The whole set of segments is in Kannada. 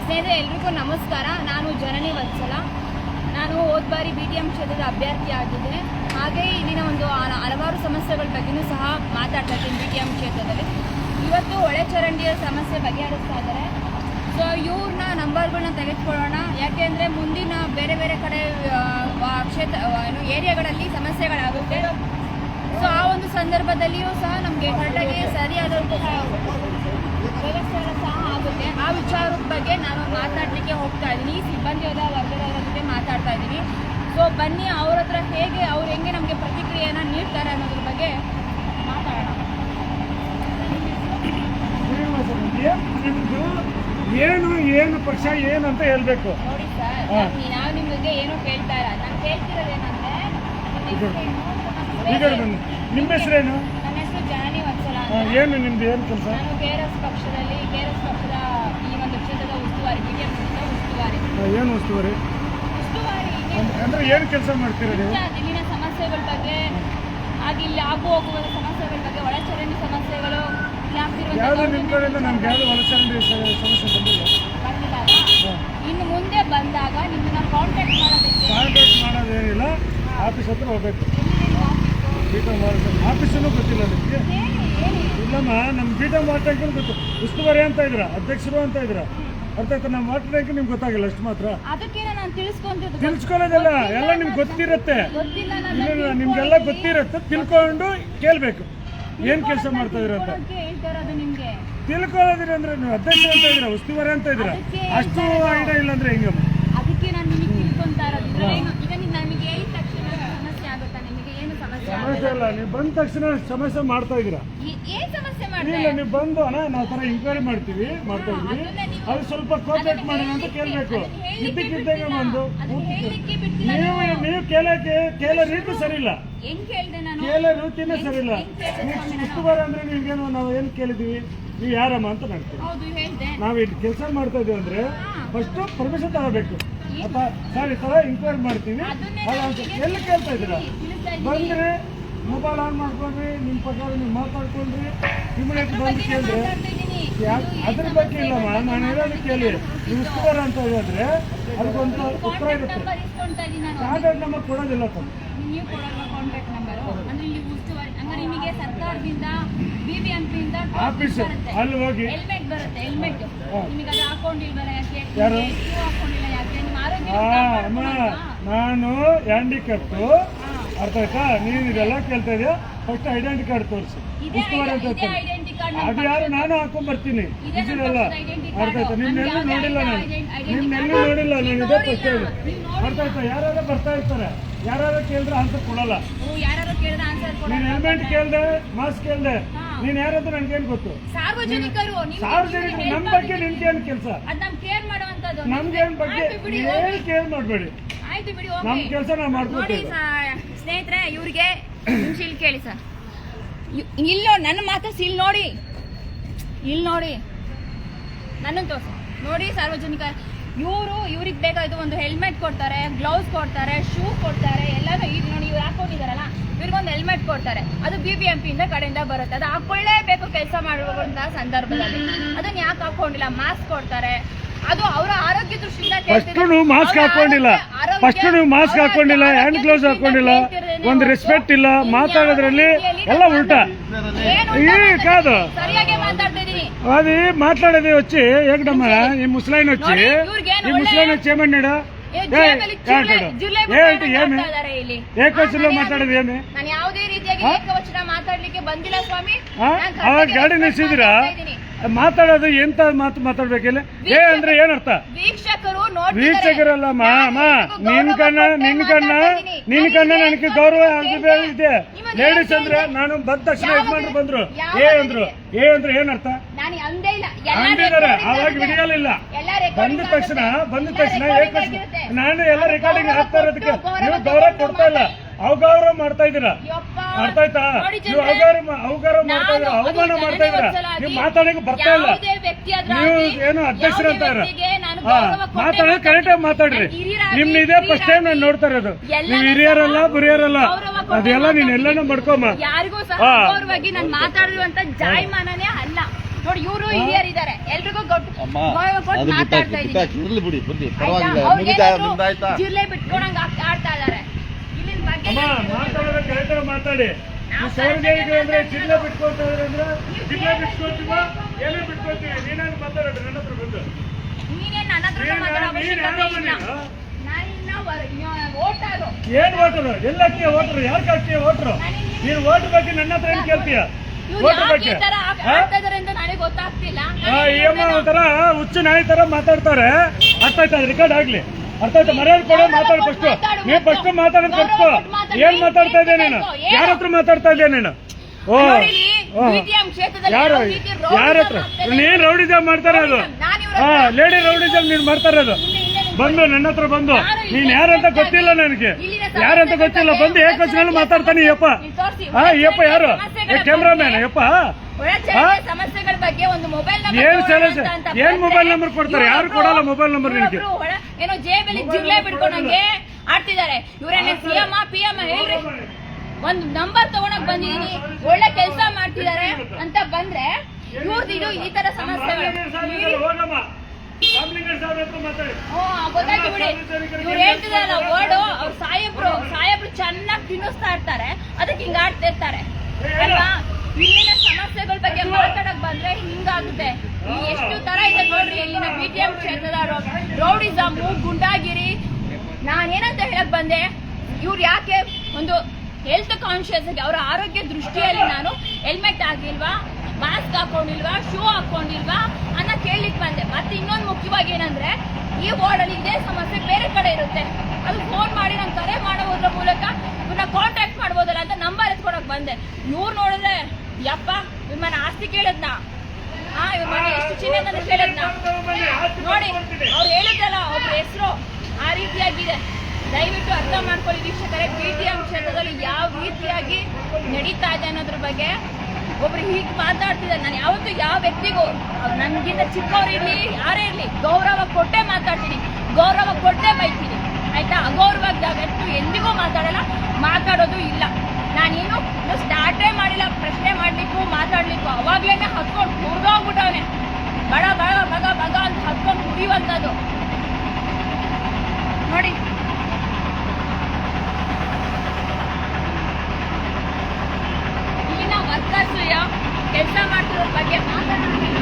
ಸ್ನೇಹಿತರೆ, ಎಲ್ರಿಗೂ ನಮಸ್ಕಾರ. ನಾನು ಜನನಿ ವತ್ಸಲ. ನಾನು ಹೋದ ಬಾರಿ BTM ಕ್ಷೇತ್ರದ ಅಭ್ಯರ್ಥಿ ಆಗಿದ್ದೆ. ಹಾಗೆ ಇಲ್ಲಿನ ಒಂದು ಹಲವಾರು ಸಮಸ್ಯೆಗಳ ಬಗ್ಗೆಯೂ ಸಹ ಮಾತಾಡ್ತಾ ಇದ್ದೀನಿ. BTM ಕ್ಷೇತ್ರದಲ್ಲಿ ಇವತ್ತು ಒಳಚರಂಡಿಯ ಸಮಸ್ಯೆ ಬಗೆಹರಿಸ್ತಾ ಇದ್ದಾರೆ. ಸೊ ಇವ್ರನ್ನ ನಂಬರ್ಗಳನ್ನ ತೆಗೆದುಕೊಳ್ಳೋಣ. ಯಾಕೆಂದರೆ ಮುಂದಿನ ಬೇರೆ ಬೇರೆ ಕಡೆ ಏರಿಯಾಗಳಲ್ಲಿ ಸಮಸ್ಯೆಗಳಾಗುತ್ತೆ. ಸೊ ಆ ಒಂದು ಸಂದರ್ಭದಲ್ಲಿಯೂ ಸಹ ನಮಗೆ ಕರೆಕ್ಟಾಗಿ ಸರಿಯಾದಂತಹ ವ್ಯವಸ್ಥೆಗಳು ಸಹ ಆಗುತ್ತೆ. ಆ ವಿಚಾರದ ಬಗ್ಗೆ ನಾನು ಮಾತಾಡಲಿಕ್ಕೆ ಹೋಗ್ತಾ ಇದ್ದೀನಿ. ಸಿಬ್ಬಂದಿಯಾದ ವರ್ಗದವರ ಜೊತೆ ಮಾತಾಡ್ತಾ ಇದ್ದೀನಿ. ಸೊ ಬನ್ನಿ, ಅವ್ರ ಹತ್ರ ಅವ್ರು ಹೆಂಗೆ ನಮಗೆ ಪ್ರತಿಕ್ರಿಯೆಯನ್ನು ನೀಡ್ತಾರೆ ಅನ್ನೋದ್ರ ಬಗ್ಗೆ ಮಾತಾಡೋಣ. ಏನು ಪಕ್ಷ ಏನಂತ ಹೇಳ್ಬೇಕು ನೋಡಿ ಸರ್, ನಾವು ನಿಮಗೆ ಏನು ಕೇಳ್ತಾ ಇಲ್ಲ. ನಾನು ಕೇಳ್ತಿರೋದೇನಂದ್ರೆ, ನಿಮ್ಮ ಹೆಸರೇನು? ನನ್ನ ಹೆಸರು ಜನನಿ ವತ್ಸಲ. ಏನು ನಿಮ್ದು ಏನು ಕೆಲಸ? ನಾನು KRS ಪಕ್ಷದ ಈ ಒಂದು ಕ್ಷೇತ್ರದ ಉಸ್ತುವಾರಿ, BTM ಕ್ಷೇತ್ರದ ಉಸ್ತುವಾರಿ. ಏನು ಉಸ್ತುವಾರಿ ಅಂದ್ರೆ ಏನು ಕೆಲಸ ಮಾಡ್ತೀರಾ ನೀವು? ಇಲ್ಲಿನ ಸಮಸ್ಯೆಗಳ ಬಗ್ಗೆ, ಹಾಗೆ ಇಲ್ಲಿ ಆಗು ಹೋಗುವ ಸಮಸ್ಯೆಗಳ ಬಗ್ಗೆ, ಒಳಚರಂಡಿ ಸಮಸ್ಯೆಗಳು ಯಾವುದು ನಿಮ್ಮ ಕಡೆಯಿಂದ ನಮ್ಗೆ ಯಾವುದು ಒಳಚರಂಡಿ ಸಮಸ್ಯೆ ಬಂದಿಲ್ಲ. ಇನ್ನು ಮುಂದೆ ಬಂದಾಗ ನಿಮ್ಮನ್ನ ಕಾಂಟ್ಯಾಕ್ಟ್ ಮಾಡೋದೇನಿಲ್ಲ. ಆಫೀಸ್ ಹತ್ರ ಹೋಗ್ಬೇಕು. ಆಫೀಸನ್ನು ಗೊತ್ತಿಲ್ಲ ನಿಮಗೆ? ಇಲ್ಲಮ್ಮ, ನಮ್ಮ BTM ವಾಟರ್ ಟ್ಯಾಂಕರ್ ಗೊತ್ತು. ಉಸ್ತುವಾರಿ ಅಂತ ಇದ್ರ, ಅಧ್ಯಕ್ಷರು ಅಂತ ಇದ್ರ, ಅರ್ಥ ಆಯ್ತಾ? ನಮ್ಮ ವಾಟರ್ ಟ್ಯಾಂಕ್ ನಿಮ್ಗೆ ಗೊತ್ತಾಗಿಲ್ಲ ಅಷ್ಟು ಮಾತ್ರ. ತಿಳ್ಸ್ಕೊಳ್ಳೋದಿಲ್ಲ, ಎಲ್ಲ ನಿಮ್ಗೆ ಗೊತ್ತಿರುತ್ತೆ. ಇಲ್ಲ, ನಿಮ್ಗೆಲ್ಲ ಗೊತ್ತಿರುತ್ತೆ. ತಿಳ್ಕೊಂಡು ಕೇಳ್ಬೇಕು ಏನ್ ಕೆಲಸ ಮಾಡ್ತಾ ಇದ್ರ ಅಂತ. ತಿಳ್ಕೊಳ್ಳೋದಿಲ್ಲ ಅಂದ್ರೆ ನೀವು ಅಧ್ಯಕ್ಷರು ಅಂತ ಇದ್ರ, ಉಸ್ತುವಾರಿ ಅಂತ ಇದ್ರ, ಅಷ್ಟು ಐಡಿಯಾ ಇಲ್ಲ ಅಂದ್ರೆ ಹೆಂಗಮ್ಮ? ಅದಕ್ಕೆ ನಾನು ನಿಮಗೆ ತಿಳ್ಕೊಂತಾ ಇರೋದು. ಈಗ ನಮಗೆ ಹೇಳಿದ ತಕ್ಷಣ ಸಮಸ್ಯೆ ಆಗುತ್ತಾ? ನಿಮಗೆ ಏನು ಸಮಸ್ಯೆ ಇಲ್ಲ. ನೀವು ಬಂದ ತಕ್ಷಣ ಸಮಸ್ಯೆ ಮಾಡ್ತಾ ಇದ್ದೀರಾ? ಏನ್ ಸಮಸ್ಯೆ ಇಲ್ಲ, ನೀವು ಬಂದು ನಾವು ತರ ಇಂಕ್ವೈರಿ ಮಾಡ್ತಾ ಇದ್ವಿ. ಅದು ಸ್ವಲ್ಪ ಕೋಆಪರೇಟ್ ಮಾಡೋಣ ಅಂತ ಕೇಳಬೇಕು. ಇದ್ದಕ್ಕಿದ್ದಾಗ ಬಂದು ನೀವು ಕೇಳೋ ರೀತಿ ಸರಿ ಇಲ್ಲ. ಕೇಳೋ ರೀತಿನೇ ಸರಿ ಇಲ್ಲ. ನೀವು ಉಸ್ತುವಾರಿ ಅಂದ್ರೆ ನಿಮ್ಗೇನು ನಾವು ಏನು ಕೇಳಿದ್ವಿ, ನೀವು ಯಾರಮ್ಮ ಅಂತ ಮಾಡ್ತೀವಿ. ನಾವು ಇದು ಕೆಲಸ ಮಾಡ್ತಾ ಇದೀವಿ ಅಂದ್ರೆ ಫಸ್ಟ್ ಪರ್ಮಿಷನ್ ತಗೋಬೇಕು. ಅಥವಾ ಸರ್ ಈ ತರ ಇಂಕ್ವೈರಿ ಮಾಡ್ತೀವಿ ಎಲ್ಲಿ ಕೇಳ್ತಾ ಇದ್ದೀರಾ? ಬಂದ್ರೆ ಮೊಬೈಲ್ ಆನ್ ಮಾಡ್ಕೊಂಡ್ರಿ, ನಿಮ್ಮ ಪ್ರಕಾರ ನೀವು ಮಾತಾಡ್ಕೊಂಡ್ರಿ, ಇಮಿಡಿಯೇಟ್ ಬಂದು ಕೇಳಿದ್ರೆ ಅದ್ರ ಬಗ್ಗೆ ಇಲ್ಲಮ್ಮ. ನಾನು ಹೇಳೋದು ಕೇಳಿ, ನೀವು ಉಸ್ತುವಾರಿ ಅಂತ ಹೇಳಿದ್ರೆ ಅದಕ್ಕೊಂದು ಉತ್ತರ ಇರುತ್ತೆ. ಕಾಂಟ್ಯಾಕ್ಟ್ ನಂಬರ್ ಕೊಡೋದಿಲ್ಲ ಸರ್. ಆಫೀಸ್ ಅಲ್ಲಿ ಹೋಗಿ ಯಾರು ಅಮ್ಮ, ನಾನು ಹ್ಯಾಂಡಿಕ್ಯಾಪ್ಟ್, ಅರ್ಥ ಆಯ್ತಾ? ನೀನು ಇದೆಲ್ಲ ಕೇಳ್ತಾ ಇದೆಯಾ? ಫಸ್ಟ್ ಐಡೆಂಟಿ ಕಾರ್ಡ್ ತೋರಿಸಿ. ಉಸ್ತುವಾರಿ ಅಂತ ಅದು ಯಾರು? ನಾನು ಹಾಕೊಂಡ್ ಬರ್ತೀನಿ. ಇದೆಲ್ಲ ಅರ್ಥ ಆಯ್ತಾ? ನಿಮ್ನೆಲ್ಲೂ ನೋಡಿಲ್ಲ ನಾನು, ನಿಮ್ನೆಲ್ಲೂ ನೋಡಿಲ್ಲ ನಾನು. ಇದೇ ಫಸ್ಟ್ ಹೇಳಿ, ಅರ್ಥ ಆಯ್ತಾ? ಯಾರು ಬರ್ತಾ ಇರ್ತಾರೆ, ಯಾರು ಕೇಳಿದ್ರೆ ಆನ್ಸರ್ ಕೊಡಲ್ಲ. ನೀನ್ ಹೆಲ್ಮೆಟ್ ಕೇಳ್ದೆ, ಮಾಸ್ಕ್ ಕೇಳ್ದೆ, ನೀನ್ ಯಾರಂತ ನನ್ಗೇನು ಗೊತ್ತು? ಸಾರ್ವಜನಿಕರು ನಮ್ ಬಗ್ಗೆ ನಿಮ್ಗೇನು ಕೆಲಸ? ನಮ್ಗೇನ್ ಬಗ್ಗೆ ಏನು ಕೇರ್ ಮಾಡಬೇಡಿ. ನಮ್ ಕೆಲಸ ನಾವು ಮಾಡ್ಕೊತೀವಿ. ಸ್ನೇಹಿತರೆ, ಇವ್ರಿಗೆ ಇಲ್ಲಿ ಕೇಳಿ ಸರ್, ಇಲ್ಲೋ ನನ್ನ ಮಾತಾಡ್ಸಿ, ಇಲ್ಲಿ ನೋಡಿ ನನ್ನನ್ನು ತೋರಿಸಿ. ನೋಡಿ ಸಾರ್ವಜನಿಕ, ಇವ್ರಿಗೆ ಬೇಕಾಯ್ತು ಒಂದು ಹೆಲ್ಮೆಟ್ ಕೊಡ್ತಾರೆ, ಗ್ಲೌಸ್ ಕೊಡ್ತಾರೆ, ಶೂ ಕೊಡ್ತಾರೆ, ಎಲ್ಲಾನು. ಈಗ ನೋಡಿ ಇವ್ರು ಹಾಕೊಂಡಿದಾರಲ್ಲ, ಇವ್ರಿಗೊಂದು ಹೆಲ್ಮೆಟ್ ಕೊಡ್ತಾರೆ. ಅದು BBMP ಕಡೆಯಿಂದ ಬರುತ್ತೆ. ಅದು ಹಾಕೊಳ್ಳೇಬೇಕು ಕೆಲಸ ಮಾಡುವಂತಹ ಸಂದರ್ಭದಲ್ಲಿ. ಅದನ್ನ ಯಾಕೆ ಹಾಕೊಂಡಿಲ್ಲ? ಮಾಸ್ಕ್ ಕೊಡ್ತಾರೆ. ಅದು ಅವರ ಆರೋಗ್ಯ ದೃಷ್ಟಿಯಿಂದ ಮಾಸ್ಕ್ ಹಾಕೊಂಡಿಲ್ಲ, ಹ್ಯಾಂಡ್ ಗ್ಲೌಸ್ ಹಾಕೊಂಡಿಲ್ಲ, ಒಂದು ರೆಸ್ಪೆಕ್ಟ್ ಇಲ್ಲ. ಮಾತಾಡೋದ್ರಲ್ಲಿ ಎಲ್ಲ ಉಲ್ಟಾ. కాదు అది మాట్లాడేది వచ్చి ఏకడమ్మ ఈ ముసలాయన వచ్చి ఏమన్నాడు? ఏంటి ఏమి ఏకవచనంలో మాట్లాడేది ఏమి? ಅವಾಗ ಗಾಡಿ ನಿಲ್ಸಿದಿರಾ? ಮಾತಾಡೋದು ಎಂತ ಮಾತು ಮಾತಾಡ್ಬೇಕಿಲ್ಲ. ಅಂದ್ರೆ ಏನರ್ಥ? ವೀಕ್ಷಕರಲ್ಲಮ್ಮ, ನಿನ್ ಕಣ್ಣ ನನಗೆ ಗೌರವ ಇದೆ. ಲೇಡೀಸ್ ಅಂದ್ರೆ ನಾನು ಬಂದ ತಕ್ಷಣ ಯಜಮಾನ್ರು ಬಂದ್ರು, ಅಂದ್ರೆ ಏನರ್ಥ? ಅಂದಿದ್ದಾರೆ. ಅವಾಗ ವಿಡಿಯೋಲಿಲ್ಲ. ಬಂದ ತಕ್ಷಣ ನಾನು ಎಲ್ಲ ರೆಕಾರ್ಡಿಂಗ್ ಆಗ್ತಾ ಇರೋದಕ್ಕೆ ನೀವು ಗೌರವ ಕೊಡ್ತಾ ಇಲ್ಲ, ಅವಗೌರವ ಮಾಡ್ತಾ ಇದ್ದೀರಾ. ಅರ್ಥ ಆಯ್ತಾ? ನೀವು ಅವಗೌರವ ಮಾಡ್ತಾ ಇದ್ದೀರಾ, ಅವಮಾನ ಮಾಡ್ತಾ ಇದ್ದೀರಾ. ನೀವು ಮಾತಾಡೋಕೆ ಬರ್ತಾ ಇಲ್ಲ. ನೀವು ಏನು ಅಧ್ಯಕ್ಷರು ಅಂತ ಮಾತಾಡೋದು ಕರೆಕ್ಟ್ ಆಗಿ ಮಾತಾಡ್ರಿ. ನಿಮ್ನ ಇದೇ ಫಸ್ಟ್ ಟೈಮ್ ನಾನು ನೋಡ್ತಾ ಇರೋದು. ನೀವು ಹಿರಿಯರಲ್ಲ ಬುರಿಯರಲ್ಲ. ಅದೆಲ್ಲ ನೀನ್ ಎಲ್ಲಾನು ಮಾಡ್ಕೊಮ್ಮ. ಯಾರಿಗೂ ಸಹ ಗೌರವವಾಗಿ ನಾನು ಮಾತಾಡಿರುವಂತ ಜಾಯಮಾನನೇ ಅಲ್ಲ ನೋಡಿ. ಇವರು ಹಿರಿಯರಿದ್ದಾರೆ, ಎಲ್ರಿಗೂ ಗೌರವ ಕೊಟ್ಟು ಮಾತಾಡ್ತಾ ಇದ್ದೀನಿ. ಜಿರ್ಲೆ ಬಿಟ್ಕೊಂಡಂಗ ಆಡ್ತಾ ಇದಾರೆ. ಇಲ್ಲಿನ ಬಗ್ಗೆ ಮಾತಾಡಿ ಅಂದ್ರೆ ಜಿಲ್ಲೆ ಬಿಟ್ಕೊಳ್ತಾರೆ ಅಂದ್ರೆ ಜಿಲ್ಲೆ ಬಿಟ್ಕೊಳ್ತೀವ, ಏನೇ ಬಿಟ್ಕೊಳ್ತೀವಿ. ನೀನೇನು ಮಾತಾಡೋದು ನನ್ನ ಹತ್ರ ಬಂದು? ನೀನೇನ್ ನನ್ನ ಹತ್ರ ಮಾತಾಡೋ ಅವಶ್ಯಕತೆ ಇಲ್ಲ. ಏನ್ ಓಟರು? ಎಲ್ಲಕ್ಕೆ ಓಟರು? ಯಾರು ಕಳ್ತೀಯ ಓಟರು? ನೀನು ಓಟ್ ಬಗ್ಗೆ ನನ್ನ ಹತ್ರ ಏನ್ ಕೇಳ್ತೀಯ? ಓಟ್ ಬಗ್ಗೆ ಒಂಥರ ಹುಚ್ಚು ನಾಯಿ ತರ ಮಾತಾಡ್ತಾರೆ. ಅರ್ಥ ಆಯ್ತಾ? ರೆಕಾರ್ಡ್ ಆಗ್ಲಿ. ಅರ್ಥ ಆಯ್ತಾ? ಮರ್ಯಾದೆ ಕೊಡೋ ಮಾತಾಡ ಫಸ್ಟ್. ನೀನ್ ಫಸ್ಟ್ ಮಾತಾಡೋದು ಕರ್ಕೋ. ಏನ್ ಮಾತಾಡ್ತಾ ಇದ್ದೆ ನೀನು? ಯಾರ ಹತ್ರ ಮಾತಾಡ್ತಾ ಇದ್ದೆ ನೀನು? ಓ ಯಾರು? ಯಾರ ಹತ್ರ? ನೀನ್ ರೌಡಿಸಮ್ ಮಾಡ್ತಾರ ಅದು. ಲೇಡಿ ರೌಡಿಸಮ್ ನೀನ್ ಮಾಡ್ತಾರ ಅದು. ಬಂದು ನನ್ನ ಹತ್ರ ಬಂದು ನೀನ್ ಯಾರಂತ ಗೊತ್ತಿಲ್ಲ ನನಗೆ, ಯಾರಂತ ಗೊತ್ತಿಲ್ಲ. ಬಂದು ಏಕವಚನಲ್ಲಿ ಮಾತಾಡ್ತಾನೆ. ಯಪ್ಪ ಯಪ್ಪ ಯಾರು? ಕ್ಯಾಮ್ರಾಮ್ಯಾನ್ ಯಪ್ಪ. ಸಮಸ್ಯೆಗಳ ಬಗ್ಗೆ ಒಂದು ಮೊಬೈಲ್ ಏನ್ ಮೊಬೈಲ್ ನಂಬರ್ ಕೊಡ್ತಾರೆ? ಯಾರು ಕೊಡಲ್ಲ ಮೊಬೈಲ್ ನಂಬರ್ ನಿನಗೆ. ಏನೋ ಜೇಬಲ್ಲಿ ಜಿರ್ಲೆ ಬಿಡ್ಕೊಂಡಂಗೆ ಆಡ್ತಿದ್ದಾರೆ. ಇವ್ರೇನ ಸಿಎಂ PM ಹೇಳ್ರಿ. ಒಂದು ನಂಬರ್ ತಗೊಳಕ್ ಬಂದಿದೀನಿ, ಒಳ್ಳೆ ಕೆಲಸ ಮಾಡ್ತಿದ್ದಾರೆ ಅಂತ ಬಂದ್ರೆ ಇವ್ರದ್ದು ಈ ತರ ಸಮಸ್ಯೆಗಳು ಗೊತ್ತಾಯ್ತು ಬಿಡಿ. ಇವ್ರು ಹೇಳ್ತಿದಾರಲ್ಲ ವರ್ಡು, ಅವ್ರ ಸಾಹೇಬ್ರು ಚೆನ್ನಾಗಿ ತಿನ್ನಿಸ್ತಾ ಇರ್ತಾರೆ, ಅದಕ್ಕೆ ಹಿಂಗ ಆಡ್ತಾ ಇರ್ತಾರೆ ಅಲ್ವಾ? ಇಲ್ಲಿನ ಸಮಸ್ಯೆಗಳ ಬಗ್ಗೆ ಮಾತಾಡಕ್ ಬಂದ್ರೆ ಹಿಂಗಾಗುತ್ತೆ. ಎಷ್ಟು ತರ ಇದೆ ನೋಡ್ರಿ ಇಲ್ಲಿನ BTM ಕ್ಷೇತ್ರದ ರೌಡಿಸಮ್, ಗುಂಡಾಗಿರಿ. ನಾನೇನಂತ ಹೇಳಕ್ ಬಂದೆ, ಇವ್ರು ಯಾಕೆ ಒಂದು ಹೆಲ್ತ್ ಕಾನ್ಶಿಯಸ್ ಆಗಿ ಅವರ ಆರೋಗ್ಯ ದೃಷ್ಟಿಯಲ್ಲಿ ನಾನು ಹೆಲ್ಮೆಟ್ ಆಗಿಲ್ವಾ, ಮಾಸ್ಕ್ ಹಾಕೊಂಡಿಲ್ವಾ, ಶೂ ಹಾಕೊಂಡಿಲ್ವಾ ಅನ್ನ ಕೇಳಲಿಕ್ಕೆ ಬಂದೆ. ಮತ್ತೆ ಇನ್ನೊಂದು ಮುಖ್ಯವಾಗಿ ಏನಂದ್ರೆ, ಈ ವಾರ್ಡ್ ಅಲ್ಲಿ ಇದೇ ಸಮಸ್ಯೆ ಬೇರೆ ಕಡೆ ಇರುತ್ತೆ, ಅದು ಫೋನ್ ಮಾಡಿ ನಂಗೆ ಕರೆ ಮಾಡೋದ್ರ ಮೂಲಕ ಇವ್ರನ್ನ ಕಾಂಟ್ಯಾಕ್ಟ್ ಮಾಡ್ಬೋದಲ್ಲ ಅಂತ ನಂಬರ್ ಎತ್ಕೊಡಕ್ ಬಂದೆ. ಇವ್ರು ನೋಡಿದ್ರೆ ಯಪ್ಪ ಇವ್ರ ಮನೆ ಆಸ್ತಿ ಕೇಳದ್ನ, ಇವ್ರ ಮನೆ ಎಷ್ಟು ಚಿನ್ನ ಅಂತ ಕೇಳದ್ನ ನೋಡಿ. ಅವ್ರು ಹೇಳಿದ್ರಲ್ಲ ಒಬ್ರ ಹೆಸರು ಆ ರೀತಿಯಾಗಿದೆ. ದಯವಿಟ್ಟು ಅರ್ಥ ಮಾಡ್ಕೊಳ್ಳಿ ವೀಕ್ಷಕರೇ, BTM ಕ್ಷೇತ್ರದಲ್ಲಿ ಯಾವ ರೀತಿಯಾಗಿ ನಡೀತಾ ಇದೆ ಅನ್ನೋದ್ರ ಬಗ್ಗೆ. ಒಬ್ರು ಹೀಗೆ ಮಾತಾಡ್ತಿದ್ದಾರೆ. ನಾನು ಯಾವತ್ತೂ ಯಾವ ವ್ಯಕ್ತಿಗೂ ನನ್ಗಿಂತ ಚಿಕ್ಕವ್ರು ಇರ್ಲಿ ಯಾರೇ ಇರ್ಲಿ ಗೌರವ ಕೊಟ್ಟೆ ಮಾತಾಡ್ತೀನಿ, ಗೌರವ ಕೊಟ್ಟೆ ಬೈತೀನಿ ಆಯ್ತಾ? ಅಗೌರವದಾಗಂತೂ ಎಂದಿಗೂ ಮಾತಾಡಲ್ಲ, ಮಾತಾಡೋದು ಇಲ್ಲ. ನಾನೇನು ಸ್ಟಾರ್ಟೇ ಮಾಡಿಲ್ಲ ಪ್ರಶ್ನೆ ಮಾಡ್ಲಿಕ್ಕೂ ಮಾತಾಡ್ಲಿಕ್ಕೂ. ಅವಾಗ್ಲೇನೆ ಹತ್ಕೊಂಡು ಮುರಿದೋಗ್ಬಿಟ್ಟವನೆ, ಬಡ ಬಡ ಬಗ ಬಗ ಅಂತ ಹತ್ಕೊಂಡು ಕುಡಿಯುವಂಥದ್ದು ನೋಡಿ. ಇಲ್ಲಿನ ವರ್ಕರ್ಸ್ ಕೆಲಸ ಮಾಡ್ತಿರೋದ್ರ ಬಗ್ಗೆ ಮಾತಾಡೋದಿಲ್ಲ.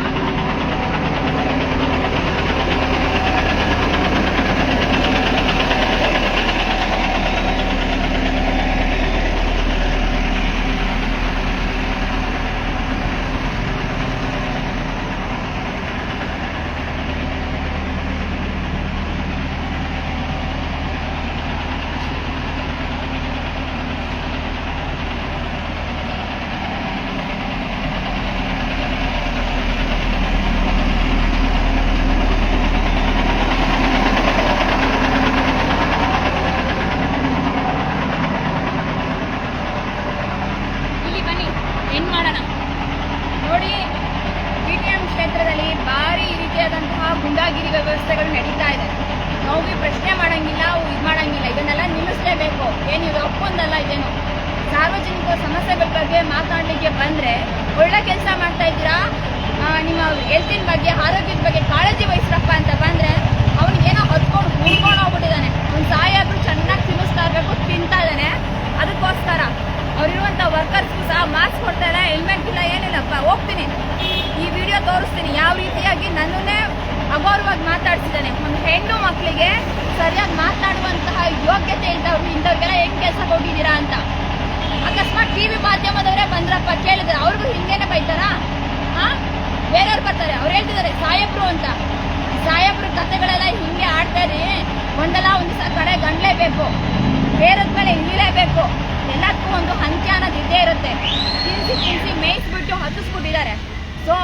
ಏನ್ ಮಾಡೋಣ ನೋಡಿ. BTM ಕ್ಷೇತ್ರದಲ್ಲಿ ಭಾರಿ ರೀತಿಯಾದಂತಹ ಗುಂಡಾಗಿರಿ ವ್ಯವಸ್ಥೆಗಳು ನಡೀತಾ ಇದೆ. ನಾವು ಪ್ರಶ್ನೆ ಮಾಡಂಗಿಲ್ಲ, ಇದು ಮಾಡಂಗಿಲ್ಲ, ಇದನ್ನೆಲ್ಲ ನಿಲ್ಲಿಸಲೇಬೇಕು. ಏನು ಇದು ಒಪ್ಪೊಂದಲ್ಲ. ಇದೇನು ಸಾರ್ವಜನಿಕ ಸಮಸ್ಯೆಗಳ ಬಗ್ಗೆ ಮಾತಾಡ್ಲಿಕ್ಕೆ ಬಂದ್ರೆ ಒಳ್ಳೆ ಕೆಲಸ ಮಾಡ್ತಾ ಇದ್ದೀರಾ, ನಿಮ್ಮ ಹೆಲ್ತಿನ ಬಗ್ಗೆ ಆರೋಗ್ಯದ ಬಗ್ಗೆ ಕಾಳಜಿ ವಹಿಸ್ರಪ್ಪ ಅಂತ ಬಂದ್ರೆ ಅವನಿಗೇನೋ ಹೊತ್ಕೊಂಡು ಹುಡ್ಕೊಂಡು ಹೋಗ್ಬಿಟ್ಟಿದ್ದಾನೆ. ಒಂದು ಸಾಹೇಬ್ರು ಚೆನ್ನಾಗಿ ತಿನ್ನಿಸ್ತಾ ಇರಬೇಕು, ತಿಂತಾ ಇದ್ದಾನೆ. ಅದಕ್ಕೋಸ್ಕರ ಅವ್ರಿರುವಂತ ವರ್ಕರ್ಸ್ಗೂ ಸಹ ಮಾಸ್ಕ್ ಕೊಡ್ತಾರೆ, ಹೆಲ್ಮೆಟ್ ಇಲ್ಲ, ಏನಿಲ್ಲಪ್ಪ. ಹೋಗ್ತೀನಿ, ಈ ವಿಡಿಯೋ ತೋರಿಸ್ತೀನಿ ಯಾವ ರೀತಿಯಾಗಿ ನನ್ನನ್ನೇ ಅಗೌರವಾಗಿ ಮಾತಾಡ್ಸಿದ್ದಾನೆ. ಒಂದು ಹೆಣ್ಣು ಮಕ್ಕಳಿಗೆ ಸರಿಯಾಗಿ ಮಾತಾಡುವಂತಹ ಯೋಗ್ಯತೆ ಇದ್ದವ್ರು ಇಂಥವ್ರಿಗೆಲ್ಲ ಹೆಂಗ್ ಕೆಲಸ ಕೊಟ್ಟಿದ್ದೀರಾ ಅಂತ. ಅಕಸ್ಮಾತ್ TV ಮಾಧ್ಯಮದವರೇ ಬಂದ್ರಪ್ಪ ಕೇಳಿದ್ರೆ ಅವ್ರಿಗೂ ಹಿಂಗೇನೆ ಬೈತಾರಾ? ಬೇರೆಯವ್ರು ಬರ್ತಾರೆ, ಅವ್ರು ಹೇಳ್ತಿದ್ದಾರೆ ಸಾಹೇಬ್ರು ಅಂತ. ಸಾಹೇಬ್ರು ಕಥೆಗಳೆಲ್ಲ ಹಿಂಗೆ ಆಡ್ತಾರೆ. ಒಂದಲ್ಲ ಒಂದು ದಿವಸ ಕಡೆ ಗಂಡ್ಲೇಬೇಕು, ಬೇರದ್ಮೇಲೆ ಇಳಿಲೇಬೇಕು. ಎಲ್ಲದಕ್ಕೂ ಒಂದು ಅಂತ್ಯ ಅನ್ನೋದು ಇದ್ದೇ ಇರುತ್ತೆ. ತಿನ್ಸಿ ಮೇಯಿಸ್ಬಿಟ್ಟು ಹತ್ತಿಸ್ಬಿಟ್ಟಿದ್ದಾರೆ. ಸೊ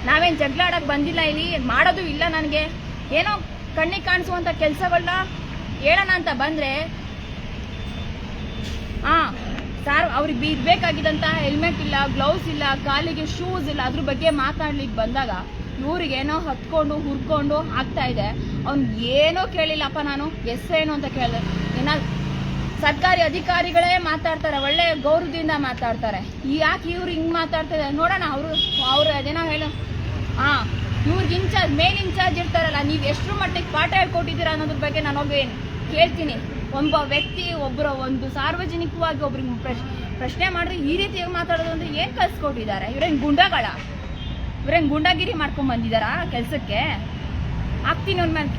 ನಾವೇನು ಜಗಳಾಡಕ್ ಬಂದಿಲ್ಲ, ಇಲ್ಲಿ ಮಾಡೋದು ಇಲ್ಲ. ನನಗೆ ಏನೋ ಕಣ್ಣಿಗೆ ಕಾಣಿಸುವಂತ ಕೆಲಸಗಳನ್ನ ಹೇಳೋಣ ಅಂತ ಬಂದ್ರೆ ಅವ್ರಿಗೆ ಇರ್ಬೇಕಾಗಿದ್ದಂತ ಹೆಲ್ಮೆಟ್ ಇಲ್ಲ, ಗ್ಲೌಸ್ ಇಲ್ಲ, ಕಾಲಿಗೆ ಶೂಸ್ ಇಲ್ಲ, ಅದ್ರ ಬಗ್ಗೆ ಮಾತಾಡ್ಲಿಕ್ಕೆ ಬಂದಾಗ ಇವ್ರಿಗೇನೋ ಹತ್ಕೊಂಡು ಹುರ್ಕೊಂಡು ಆಗ್ತಾ ಇದೆ. ಅವ್ನಿಗೆ ಏನೋ ಕೇಳಿಲ್ಲಪ್ಪ. ನಾನು ಏನು ಅಂತ ಕೇಳಿದೆ, ಸರ್ಕಾರಿ ಅಧಿಕಾರಿಗಳೇ ಮಾತಾಡ್ತಾರೆ, ಒಳ್ಳೆ ಗೌರವದಿಂದ ಮಾತಾಡ್ತಾರೆ. ಯಾಕೆ ಇವ್ರು ಹಿಂಗ್ ಮಾತಾಡ್ತಾರೆ ನೋಡೋಣ. ಅವರು ಅದೇನೋ ಹೇಳು, ಇವ್ರಿಗೆ ಇನ್ಚಾರ್ಜ್, ಮೇಲ್ ಇನ್ಚಾರ್ಜ್ ಇರ್ತಾರಲ್ಲ, ನೀವು ಎಷ್ಟು ಮಟ್ಟಿಗೆ ಪಾಠ ಹೇಳ್ಕೊಟ್ಟಿದ್ದೀರಾ ಅನ್ನೋದ್ರ ಬಗ್ಗೆ ನಾನು ಹೋಗಿ ಕೇಳ್ತೀನಿ. ಒಬ್ಬ ವ್ಯಕ್ತಿ ಒಂದು ಸಾರ್ವಜನಿಕವಾಗಿ ಒಬ್ರಿಗೆ ಪ್ರಶ್ನೆ ಮಾಡಿದ್ರೆ ಈ ರೀತಿ ಮಾತಾಡೋದು ಅಂದ್ರೆ ಏನ್ ಕಲ್ಸ್ಕೊಟ್ಟಿದ್ದಾರೆ? ಇವ್ರೇನ್ ಗುಂಡಾಗಿರಿ ಮಾಡ್ಕೊಂಡ್ ಬಂದಿದಾರಾ ಕೆಲ್ಸಕ್ಕೆ? ಹಾಕ್ತೀನಿ ಅವ್ನ ಮೇಲೆ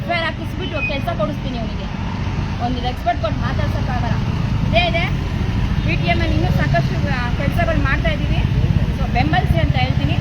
FIR ಹಾಕಿಸ್ಬಿಟ್ಟು ಕೆಲಸ ಕೊಡಿಸ್ತೀನಿ ಅವನಿಗೆ. ಒಂದು ರೆಸ್ಪೆಕ್ಟ್ ಕೊಟ್ಟು ಮಾತಾಡ್ಸೋಕ್ಕಾಗಲ್ಲ. ಇದೆ PTM ಅಲ್ಲಿ ಇನ್ನೂ ಸಾಕಷ್ಟು ಕೆಲಸಗಳು ಮಾಡ್ತಾ ಇದ್ದೀವಿ. ಸೊ ಬೆಂಬಲಿಸಿ ಅಂತ ಹೇಳ್ತೀನಿ.